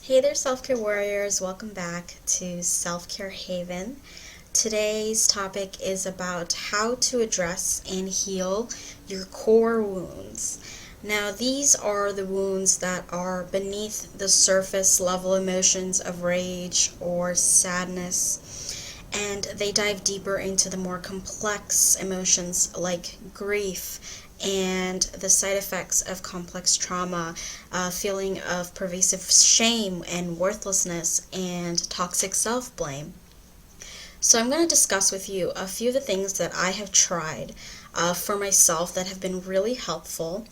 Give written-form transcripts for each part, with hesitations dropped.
Hey there, self-care warriors. Welcome back to Self-Care Haven. Today's topic is about how to address and heal your core wounds. Now, these are the wounds that are beneath the surface level emotions of rage or sadness, and they dive deeper into the more complex emotions like grief and the side effects of complex trauma, feeling of pervasive shame and worthlessness, and toxic self-blame. So I'm going to discuss with you a few of the things that I have tried for myself that have been really helpful.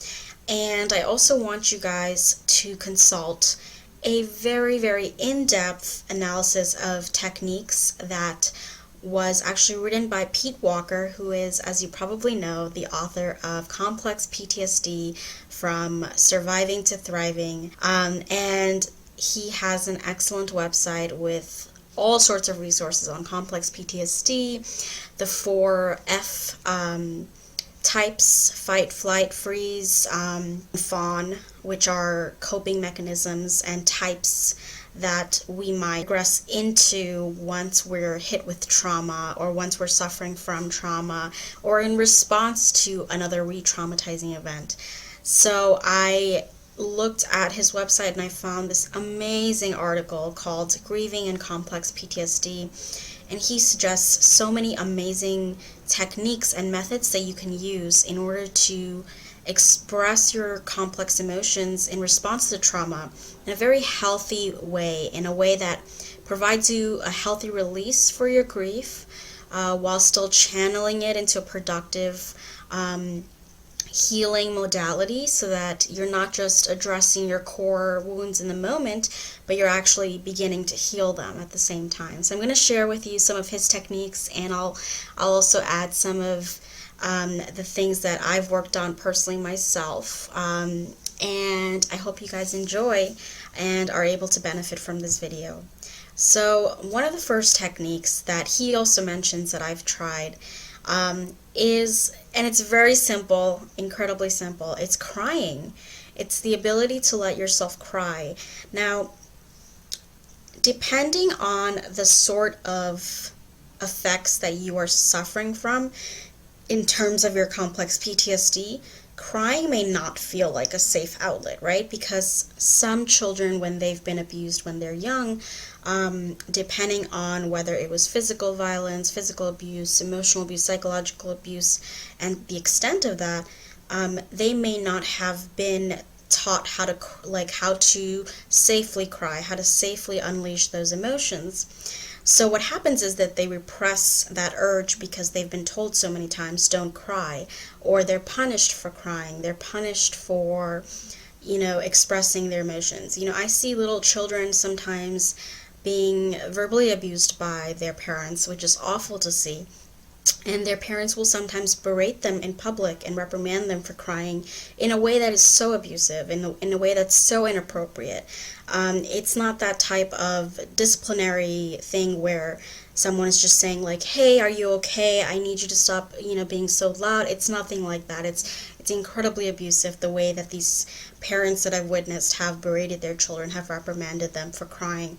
And I also want you guys to consult a very in-depth analysis of techniques that was actually written by Pete Walker, who is, as you probably know, the author of Complex PTSD from Surviving to Thriving. And he has an excellent website with all sorts of resources on complex PTSD, the 4F types: fight, flight, freeze, fawn, which are coping mechanisms and types that we might progress into once we're hit with trauma or once we're suffering from trauma or in response to another re-traumatizing event. So I looked at his website and I found this amazing article called Grieving and Complex PTSD, and he suggests so many amazing techniques and methods that you can use in order to express your complex emotions in response to trauma in a very healthy way, in a way that provides you a healthy release for your grief, while still channeling it into a productive healing modality, so that you're not just addressing your core wounds in the moment, but you're actually beginning to heal them at the same time. So I'm going to share with you some of his techniques, and I'll also add some of the things that I've worked on personally myself. And I hope you guys enjoy and are able to benefit from this video. So one of the first techniques that he also mentions that I've tried is, and it's very simple, incredibly simple, it's crying. It's the ability to let yourself cry. Now, depending on the sort of effects that you are suffering from in terms of your complex PTSD, crying may not feel like a safe outlet, right? Because some children, when they've been abused when they're young, depending on whether it was physical violence, physical abuse, emotional abuse, psychological abuse, and the extent of that, they may not have been taught how to safely cry, how to safely unleash those emotions. So what happens is that they repress that urge because they've been told so many times, don't cry, or they're punished for crying, they're punished for, expressing their emotions. I see little children sometimes being verbally abused by their parents, which is awful to see. And their parents will sometimes berate them in public and reprimand them for crying in a way that is so abusive, in a way that's so inappropriate. It's not that type of disciplinary thing where someone is just saying like, hey, are you okay? I need you to stop, being so loud. It's nothing like that. It's incredibly abusive, the way that these parents that I've witnessed have berated their children, have reprimanded them for crying.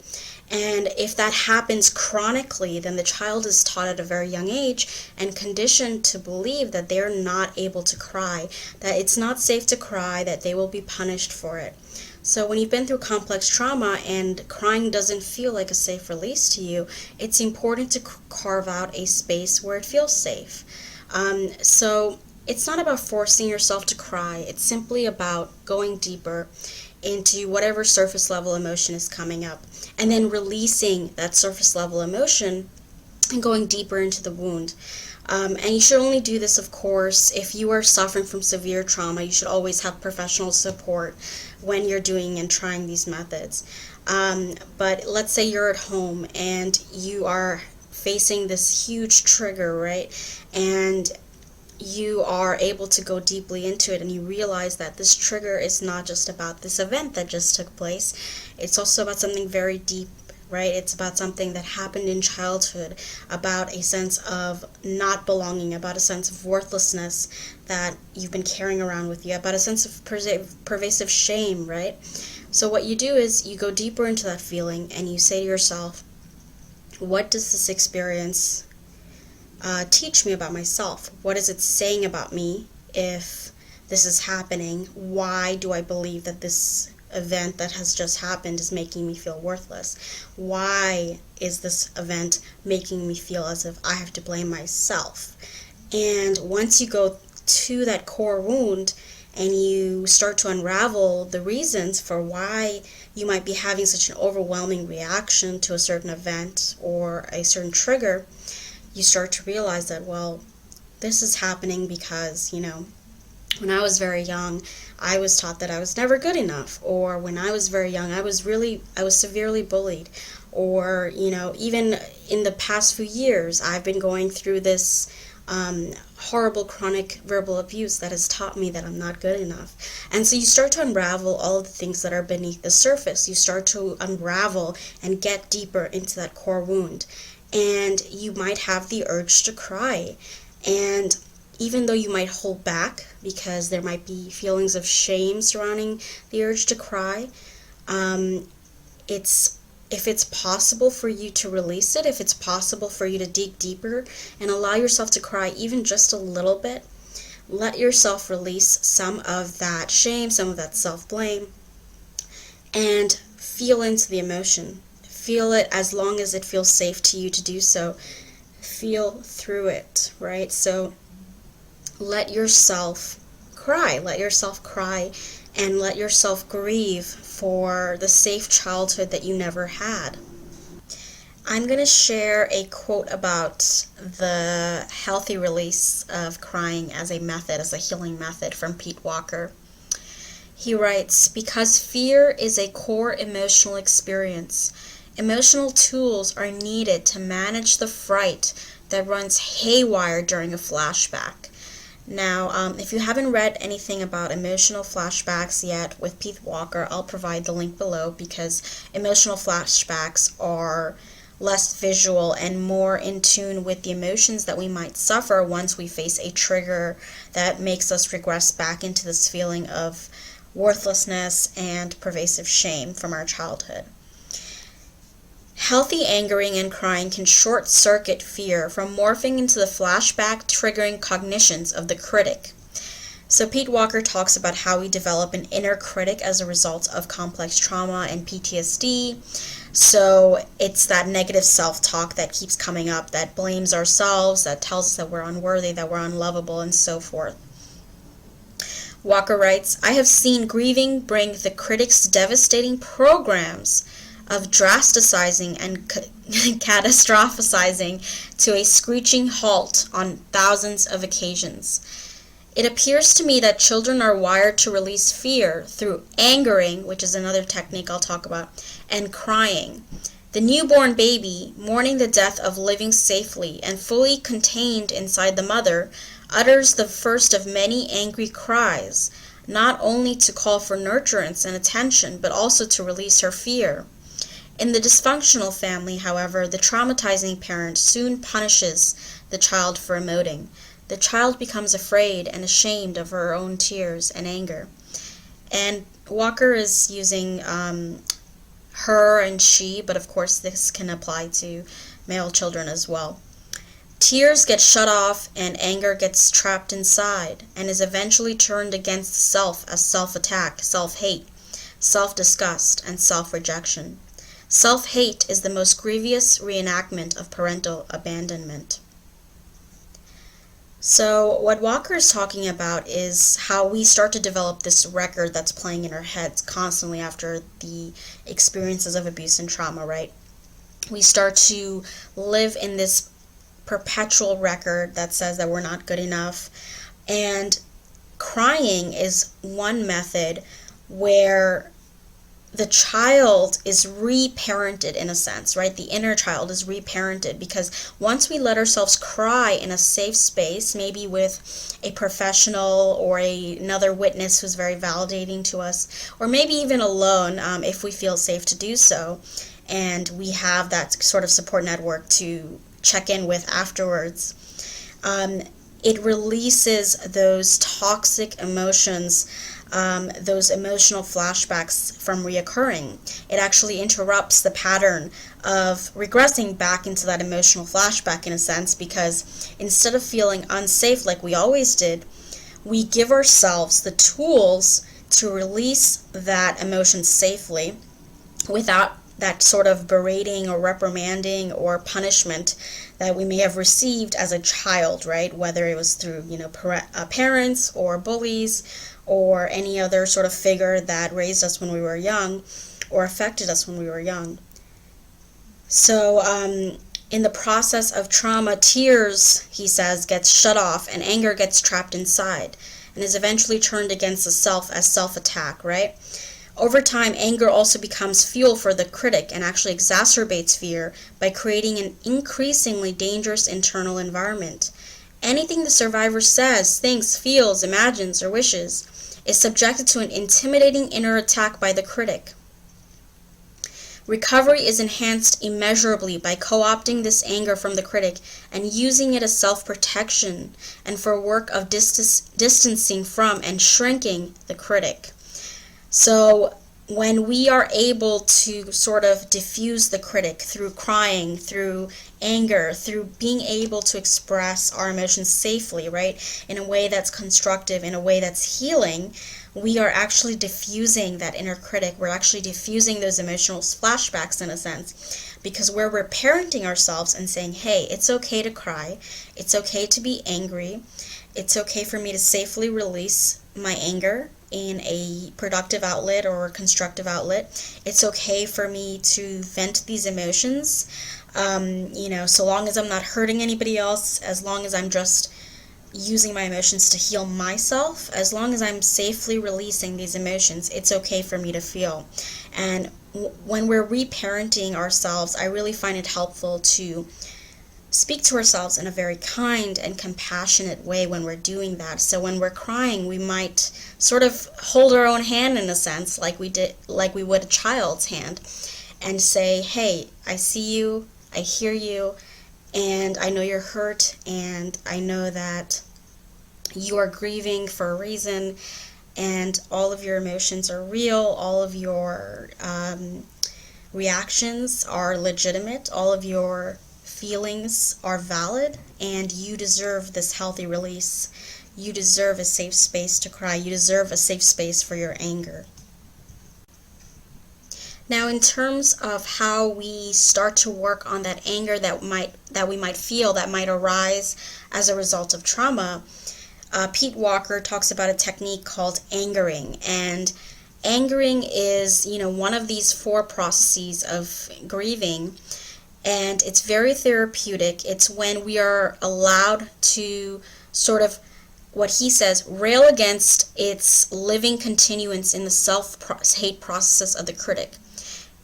And if that happens chronically, then the child is taught at a very young age and conditioned to believe that they're not able to cry, that it's not safe to cry, that they will be punished for it. So when you've been through complex trauma and crying doesn't feel like a safe release to you, it's important to carve out a space where it feels safe. So it's not about forcing yourself to cry. It's simply about going deeper into whatever surface level emotion is coming up, and then releasing that surface level emotion and going deeper into the wound. And you should only do this, of course, if you are suffering from severe trauma. You should always have professional support when you're doing and trying these methods. But let's say you're at home and you are facing this huge trigger, right? And you are able to go deeply into it, and you realize that this trigger is not just about this event that just took place. It's also about something very deep, right? It's about something that happened in childhood, about a sense of not belonging, about a sense of worthlessness that you've been carrying around with you, about a sense of pervasive shame, right? So what you do is you go deeper into that feeling and you say to yourself, what does this experience teach me about myself? What is it saying about me if this is happening? Why do I believe that this event that has just happened is making me feel worthless? Why is this event making me feel as if I have to blame myself? And once you go to that core wound and you start to unravel the reasons for why you might be having such an overwhelming reaction to a certain event or a certain trigger, you start to realize that, well, this is happening because, when I was very young, I was taught that I was never good enough. Or when I was very young, I was severely bullied. Or, even in the past few years, I've been going through this horrible chronic verbal abuse that has taught me that I'm not good enough. And so you start to unravel all of the things that are beneath the surface. You start to unravel and get deeper into that core wound. And you might have the urge to cry. And even though you might hold back because there might be feelings of shame surrounding the urge to cry, if it's possible for you to release it, if it's possible for you to dig deeper and allow yourself to cry even just a little bit, let yourself release some of that shame, some of that self-blame, and feel into the emotion. Feel it as long as it feels safe to you to do so. Feel through it, right? So let yourself cry. Let yourself cry and let yourself grieve for the safe childhood that you never had. I'm going to share a quote about the healthy release of crying as a method, as a healing method, from Pete Walker. He writes, "Because fear is a core emotional experience, emotional tools are needed to manage the fright that runs haywire during a flashback." Now, if you haven't read anything about emotional flashbacks yet with Pete Walker, I'll provide the link below, because emotional flashbacks are less visual and more in tune with the emotions that we might suffer once we face a trigger that makes us regress back into this feeling of worthlessness and pervasive shame from our childhood. Healthy angering and crying can short-circuit fear from morphing into the flashback triggering cognitions of the critic. So Pete Walker talks about how we develop an inner critic as a result of complex trauma and PTSD. So it's that negative self-talk that keeps coming up, that blames ourselves, that tells us that we're unworthy, that we're unlovable, and so forth. Walker writes, "I have seen grieving bring the critic's devastating programs of drasticizing and catastrophizing to a screeching halt on thousands of occasions. It appears to me that children are wired to release fear through angering," which is another technique I'll talk about, "and crying. The newborn baby, mourning the death of living safely and fully contained inside the mother, utters the first of many angry cries, not only to call for nurturance and attention, but also to release her fear. In the dysfunctional family, however, the traumatizing parent soon punishes the child for emoting. The child becomes afraid and ashamed of her own tears and anger." And Walker is using her and she, but of course this can apply to male children as well. "Tears get shut off and anger gets trapped inside and is eventually turned against the self as self-attack, self-hate, self-disgust, and self-rejection. Self-hate is the most grievous reenactment of parental abandonment." So what Walker is talking about is how we start to develop this record that's playing in our heads constantly after the experiences of abuse and trauma, right? We start to live in this perpetual record that says that we're not good enough. And crying is one method where the child is reparented in a sense, right? The inner child is reparented, because once we let ourselves cry in a safe space, maybe with a professional or another witness who's very validating to us, or maybe even alone if we feel safe to do so, and we have that sort of support network to check in with afterwards, it releases those toxic emotions, those emotional flashbacks from reoccurring. It actually interrupts the pattern of regressing back into that emotional flashback in a sense, because instead of feeling unsafe like we always did, we give ourselves the tools to release that emotion safely without that sort of berating or reprimanding or punishment that we may have received as a child, right? Whether it was through, parents or bullies or any other sort of figure that raised us when we were young or affected us when we were young. So in the process of trauma, tears, he says, gets shut off and anger gets trapped inside and is eventually turned against the self as self-attack, right? Over time, anger also becomes fuel for the critic and actually exacerbates fear by creating an increasingly dangerous internal environment. Anything the survivor says, thinks, feels, imagines, or wishes is subjected to an intimidating inner attack by the critic. Recovery is enhanced immeasurably by co-opting this anger from the critic and using it as self-protection and for work of distancing from and shrinking the critic. So when we are able to sort of diffuse the critic through crying, through anger, through being able to express our emotions safely, right, in a way that's constructive, in a way that's healing, we are actually diffusing that inner critic. We're actually diffusing those emotional flashbacks in a sense, because we're parenting ourselves and saying, hey, it's okay to cry, it's okay to be angry, it's okay for me to safely release my anger in a productive outlet or a constructive outlet. It's okay for me to vent these emotions, so long as I'm not hurting anybody else, as long as I'm just using my emotions to heal myself, as long as I'm safely releasing these emotions, it's okay for me to feel. And when we're reparenting ourselves, I really find it helpful to speak to ourselves in a very kind and compassionate way when we're doing that. So when we're crying, we might sort of hold our own hand in a sense, like we would a child's hand, and say, hey, I see you, I hear you, and I know you're hurt, and I know that you are grieving for a reason, and all of your emotions are real, all of your reactions are legitimate, all of your feelings are valid, and you deserve this healthy release. You deserve a safe space to cry. You deserve a safe space for your anger. Now, in terms of how we start to work on that anger that we might feel that might arise as a result of trauma, Pete Walker talks about a technique called angering, and angering is, one of these 4 processes of grieving. And it's very therapeutic. It's when we are allowed to sort of, what he says, rail against its living continuance in the self-hate process of the critic.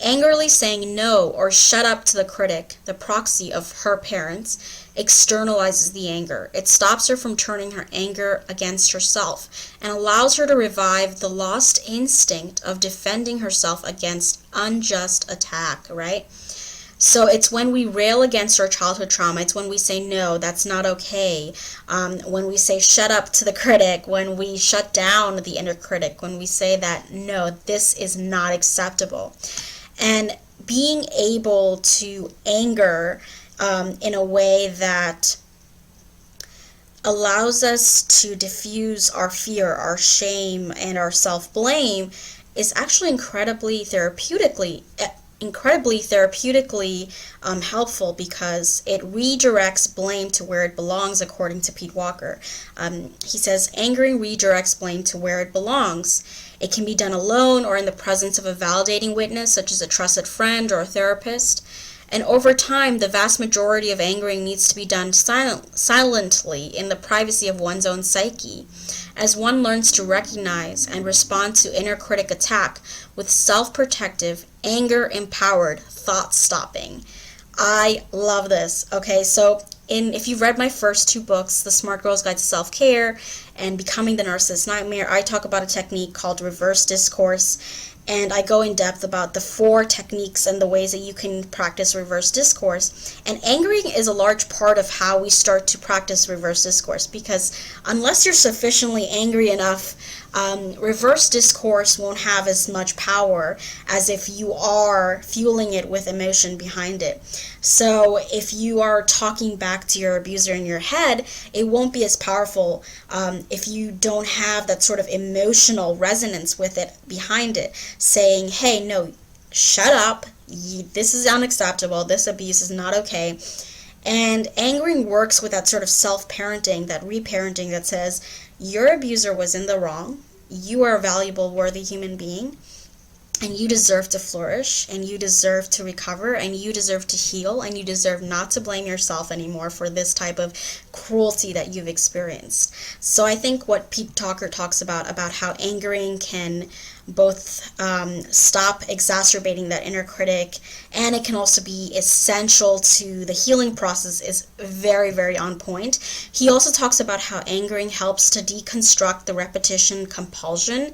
Angrily saying no or shut up to the critic, the proxy of her parents, externalizes the anger. It stops her from turning her anger against herself and allows her to revive the lost instinct of defending herself against unjust attack, right? So it's when we rail against our childhood trauma, it's when we say, no, that's not okay, when we say shut up to the critic, when we shut down the inner critic, when we say that, no, this is not acceptable. And being able to anger in a way that allows us to diffuse our fear, our shame, and our self-blame is actually incredibly therapeutically helpful, because it redirects blame to where it belongs, according to Pete Walker. He says, angering redirects blame to where it belongs. It can be done alone or in the presence of a validating witness, such as a trusted friend or a therapist. And over time, the vast majority of angering needs to be done silently in the privacy of one's own psyche, as one learns to recognize and respond to inner critic attack with self-protective, anger-empowered thought stopping. I love this. Okay, so if you've read my first 2 books, The Smart Girl's Guide to Self-Care and Becoming the Narcissist Nightmare, I talk about a technique called reverse discourse. and I go in depth about the 4 techniques and the ways that you can practice reverse discourse. And angering is a large part of how we start to practice reverse discourse, because unless you're sufficiently angry enough, reverse discourse won't have as much power as if you are fueling it with emotion behind it. So if you are talking back to your abuser in your head, it won't be as powerful if you don't have that sort of emotional resonance with it behind it, saying, hey, no, shut up, this is unacceptable, this abuse is not okay. And angering works with that sort of self-parenting, that reparenting that says, your abuser was in the wrong, you are a valuable, worthy human being, and you deserve to flourish, and you deserve to recover, and you deserve to heal, and you deserve not to blame yourself anymore for this type of cruelty that you've experienced. So I think what Pete Talker talks about how angering can both stop exacerbating that inner critic, and it can also be essential to the healing process, is very, very on point. He also talks about how angering helps to deconstruct the repetition compulsion,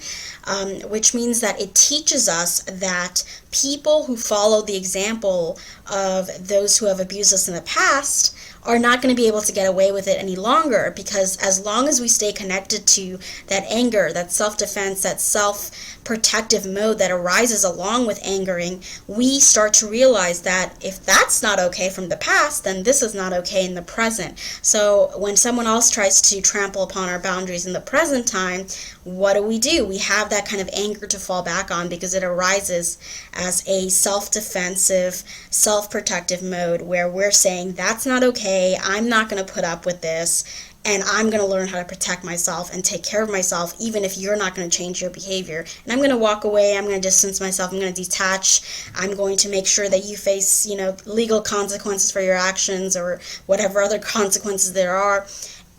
which means that it teaches us that people who follow the example of those who have abused us in the past are not going to be able to get away with it any longer, because as long as we stay connected to that anger, that self-defense, that self-protective mode that arises along with angering, we start to realize that if that's not okay from the past, then this is not okay in the present. So when someone else tries to trample upon our boundaries in the present time, what do? We have that kind of anger to fall back on, because it arises as a self-defensive, self-protective mode where we're saying, that's not okay, I'm not going to put up with this, and I'm going to learn how to protect myself and take care of myself, even if you're not going to change your behavior. And I'm going to walk away, I'm going to distance myself, I'm going to detach, I'm going to make sure that you face, legal consequences for your actions or whatever other consequences there are.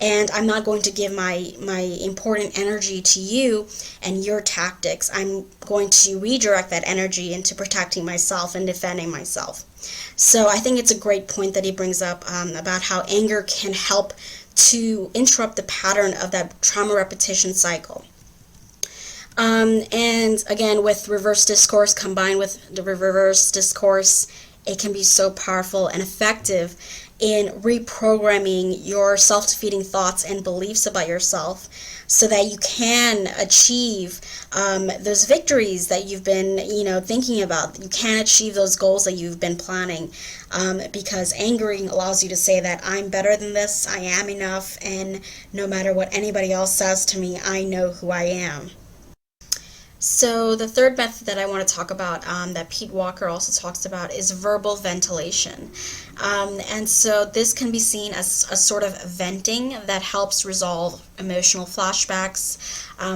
And I'm not going to give my important energy to you and your tactics. I'm going to redirect that energy into protecting myself and defending myself. So I think it's a great point that he brings up about how anger can help to interrupt the pattern of that trauma repetition cycle. And again, with reverse discourse, combined with the reverse discourse, it can be so powerful and effective in reprogramming your self-defeating thoughts and beliefs about yourself, so that you can achieve those victories that you've been, thinking about. You can achieve those goals that you've been planning, because angering allows you to say that I'm better than this, I am enough, and no matter what anybody else says to me, I know who I am. So the third method that I want to talk about, that Pete Walker also talks about, is verbal ventilation. And so this can be seen as a sort of venting that helps resolve emotional flashbacks.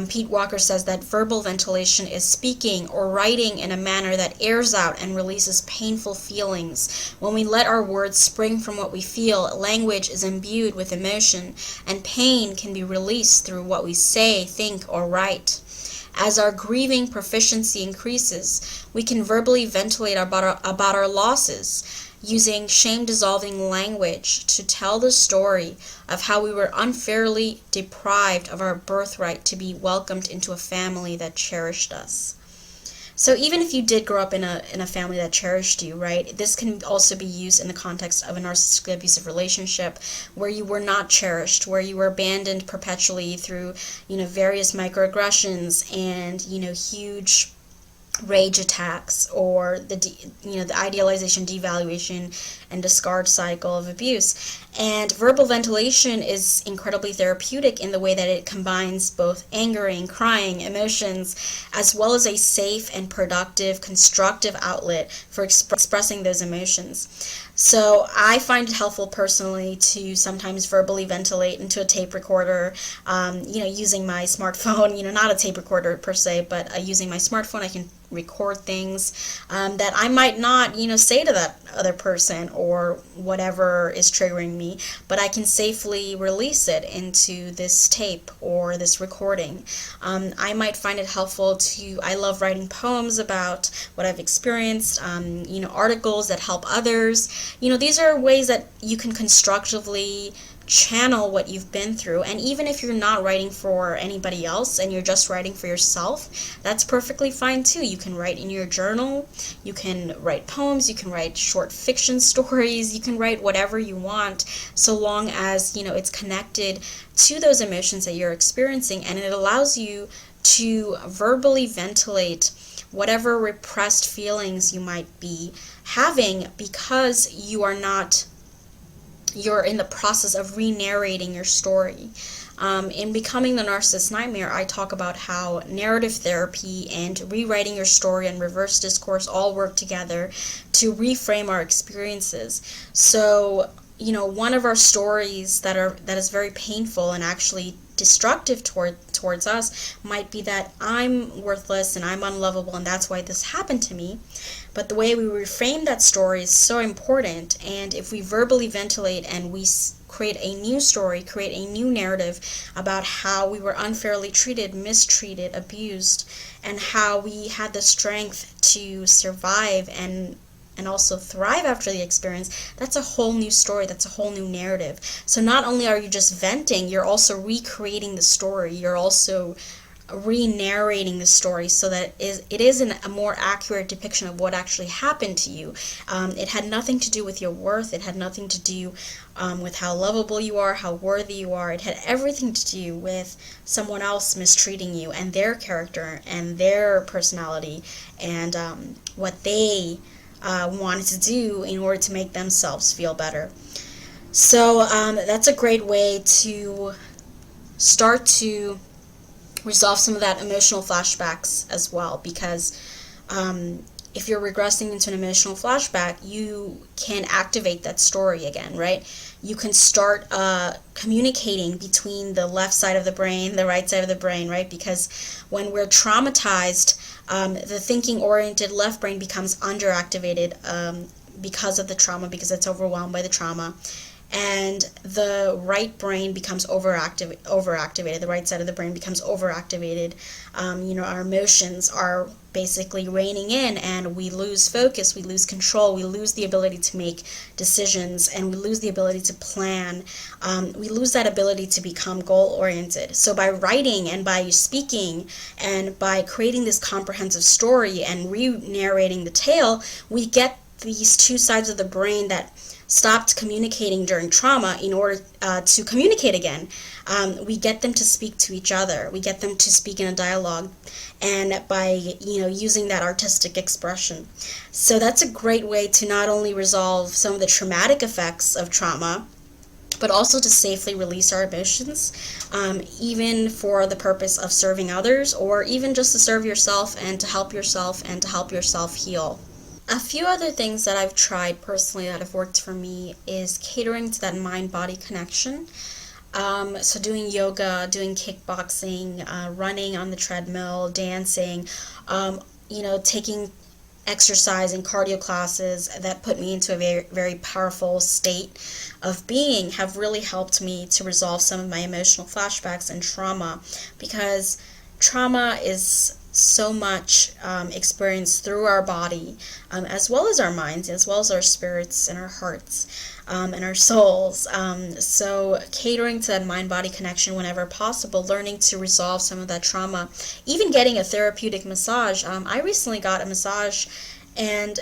Pete Walker says that verbal ventilation is speaking or writing in a manner that airs out and releases painful feelings. When we let our words spring from what we feel, language is imbued with emotion, and pain can be released through what we say, think, or write. As our grieving proficiency increases, we can verbally ventilate about our losses, using shame-dissolving language to tell the story of how we were unfairly deprived of our birthright to be welcomed into a family that cherished us. So even if you did grow up in a family that cherished you, right, this can also be used in the context of a narcissistically abusive relationship where you were not cherished, where you were abandoned perpetually through, various microaggressions and, huge rage attacks, or the idealization, devaluation, and discard cycle of abuse. And verbal ventilation is incredibly therapeutic in the way that it combines both angering, crying, emotions, as well as a safe and productive, constructive outlet for expressing those emotions. So I find it helpful personally to sometimes verbally ventilate into a tape recorder, using my smartphone, not a tape recorder per se, but using my smartphone. I can record things that I might not, say to that other person or whatever is triggering me, but I can safely release it into this tape or this recording. I might find it helpful I love writing poems about what I've experienced, articles that help others. These are ways that you can constructively channel what you've been through. And even if you're not writing for anybody else and you're just writing for yourself, that's perfectly fine too. You can write in your journal, you can write poems, you can write short fiction stories, you can write whatever you want, so long as, it's connected to those emotions that you're experiencing, and it allows you to verbally ventilate whatever repressed feelings you might be having, because you're in the process of re-narrating your story. In Becoming the Narcissist Nightmare, I talk about how narrative therapy and rewriting your story and reverse discourse all work together to reframe our experiences. So, one of our stories that is very painful and actually destructive towards us might be that I'm worthless and I'm unlovable and that's why this happened to me. But the way we reframe that story is so important, and if we verbally ventilate and we create a new story, create a new narrative about how we were unfairly treated, mistreated, abused, and how we had the strength to survive and also thrive after the experience, that's a whole new story, that's a whole new narrative. So not only are you just venting, you're also recreating the story, you're also re-narrating the story so that it is a more accurate depiction of what actually happened to you. It had nothing to do with your worth, it had nothing to do with how lovable you are, how worthy you are. It had everything to do with someone else mistreating you and their character and their personality and what they wanted to do in order to make themselves feel better. So that's a great way to start to resolve some of that emotional flashbacks as well, because if you're regressing into an emotional flashback, you can activate that story again, right? You can start communicating between the left side of the brain, the right side of the brain, right? Because when we're traumatized, the thinking-oriented left brain becomes underactivated because of the trauma, because it's overwhelmed by the trauma. And the right brain becomes overactivated. The right side of the brain becomes overactivated. Our emotions are basically reining in, and we lose focus, we lose control, we lose the ability to make decisions, and we lose the ability to plan. We lose that ability to become goal-oriented. So by writing and by speaking and by creating this comprehensive story and re-narrating the tale, we get these two sides of the brain that stopped communicating during trauma in order to communicate again. We get them to speak to each other. We get them to speak in a dialogue, and by using that artistic expression. So that's a great way to not only resolve some of the traumatic effects of trauma, but also to safely release our emotions, even for the purpose of serving others, or even just to serve yourself and to help yourself heal. A few other things that I've tried personally that have worked for me is catering to that mind-body connection. So doing yoga, doing kickboxing, running on the treadmill, dancing, taking exercise and cardio classes that put me into a very, very powerful state of being have really helped me to resolve some of my emotional flashbacks and trauma, because trauma is so much experienced through our body, as well as our minds, as well as our spirits and our hearts and our souls. So catering to that mind-body connection whenever possible, learning to resolve some of that trauma, even getting a therapeutic massage. I recently got a massage, and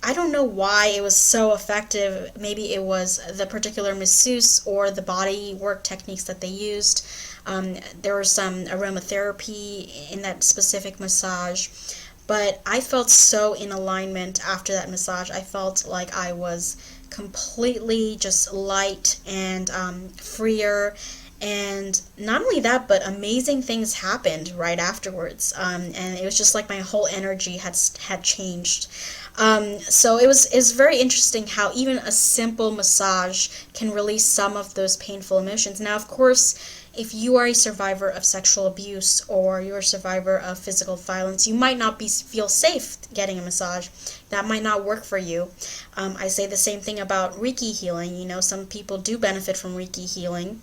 I don't know why it was so effective. Maybe it was the particular masseuse or the body work techniques that they used. There was some aromatherapy in that specific massage, but I felt so in alignment after that massage. I felt like I was completely just light and freer, and not only that, but amazing things happened right afterwards, and it was just like my whole energy had changed. So it was very interesting how even a simple massage can release some of those painful emotions. Now, of course, if you are a survivor of sexual abuse or you're a survivor of physical violence, you might not feel safe getting a massage. That might not work for you. I say the same thing about Reiki healing. Some people do benefit from Reiki healing,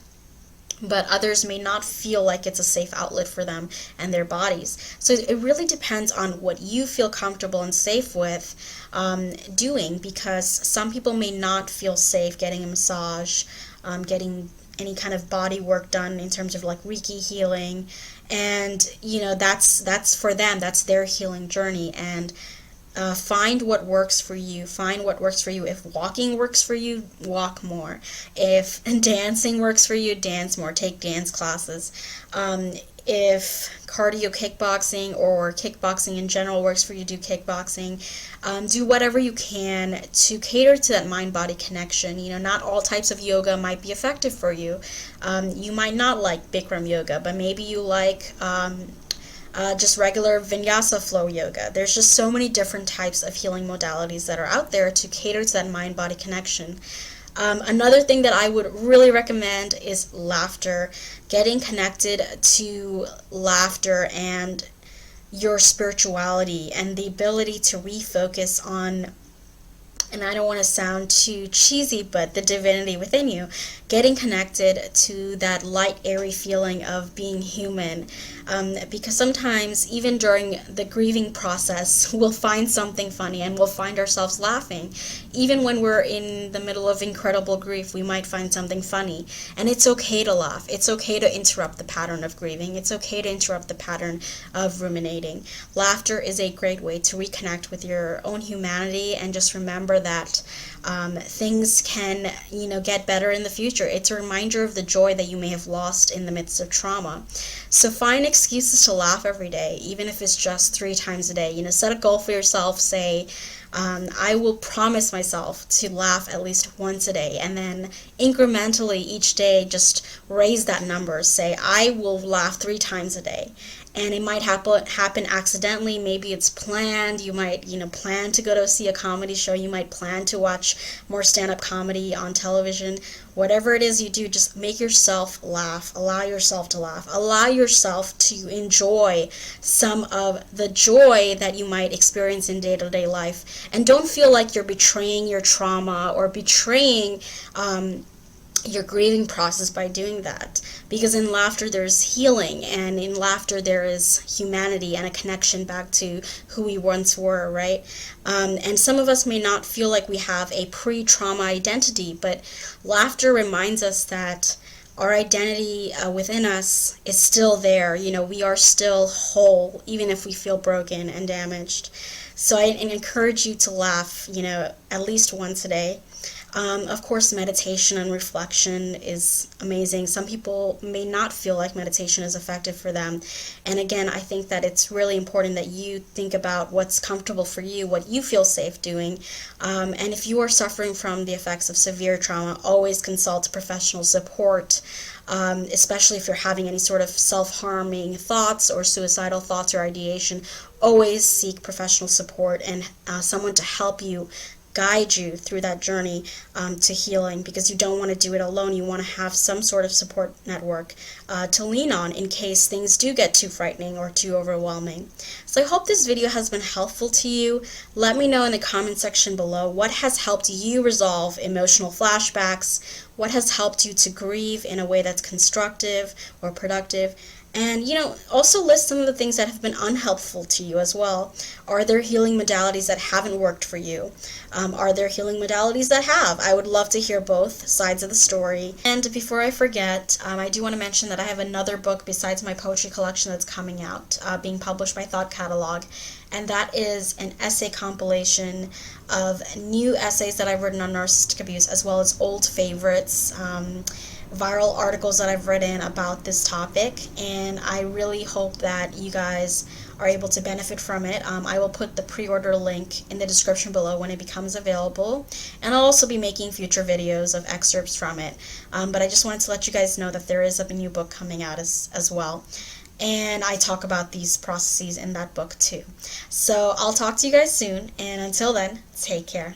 but others may not feel like it's a safe outlet for them and their bodies. So it really depends on what you feel comfortable and safe with doing, because some people may not feel safe getting a massage, getting any kind of body work done in terms of like Reiki healing, and that's for them, that's their healing journey. And find what works for you. Find what works for you. If walking works for you, walk more. If dancing works for you, dance more. Take dance classes. If cardio kickboxing or kickboxing in general works for you, do kickboxing. Do whatever you can to cater to that mind-body connection. Not all types of yoga might be effective for you. You might not like Bikram yoga, but maybe you like just regular vinyasa flow yoga. There's just so many different types of healing modalities that are out there to cater to that mind-body connection. Another thing that I would really recommend is laughter. Getting connected to laughter and your spirituality and the ability to refocus on, and I don't want to sound too cheesy, but the divinity within you. Getting connected to that light, airy feeling of being human. Because sometimes, even during the grieving process, we'll find something funny and we'll find ourselves laughing. Even when we're in the middle of incredible grief, we might find something funny. And it's okay to laugh. It's okay to interrupt the pattern of grieving. It's okay to interrupt the pattern of ruminating. Laughter is a great way to reconnect with your own humanity, and just remember that things can, get better in the future. It's a reminder of the joy that you may have lost in the midst of trauma. So find excuses to laugh every day, even if it's just 3 times a day. Set a goal for yourself. Say, I will promise myself to laugh at least once a day, and then incrementally each day just raise that number. Say, I will laugh 3 times a day. And it might happen accidentally. Maybe it's planned. You might, plan to go to see a comedy show. You might plan to watch more stand-up comedy on television. Whatever it is you do, just make yourself laugh. Allow yourself to laugh. Allow yourself to enjoy some of the joy that you might experience in day-to-day life. And don't feel like you're betraying your trauma or betraying your grieving process by doing that, because in laughter there's healing, and in laughter there is humanity and a connection back to who we once were, right? And some of us may not feel like we have a pre-trauma identity, but laughter reminds us that our identity within us is still there. We are still whole, even if we feel broken and damaged. So I encourage you to laugh, at least once a day. Of course, meditation and reflection is amazing. Some people may not feel like meditation is effective for them. And again, I think that it's really important that you think about what's comfortable for you, what you feel safe doing. And if you are suffering from the effects of severe trauma, always consult professional support, especially if you're having any sort of self-harming thoughts or suicidal thoughts or ideation. Always seek professional support and someone to help you, guide you through that journey to healing, because you don't want to do it alone. You want to have some sort of support network to lean on in case things do get too frightening or too overwhelming. So I hope this video has been helpful to you. Let me know in the comment section below what has helped you resolve emotional flashbacks, what has helped you to grieve in a way that's constructive or productive. And, also list some of the things that have been unhelpful to you as well. Are there healing modalities that haven't worked for you? Are there healing modalities that have? I would love to hear both sides of the story. And before I forget, I do want to mention that I have another book besides my poetry collection that's coming out, being published by Thought Catalog. And that is an essay compilation of new essays that I've written on narcissistic abuse, as well as old favorites, viral articles that I've written about this topic, and I really hope that you guys are able to benefit from it. I will put the pre-order link in the description below when it becomes available, and I'll also be making future videos of excerpts from it. But I just wanted to let you guys know that there is a new book coming out as well. And I talk about these processes in that book too. So I'll talk to you guys soon, and until then, take care.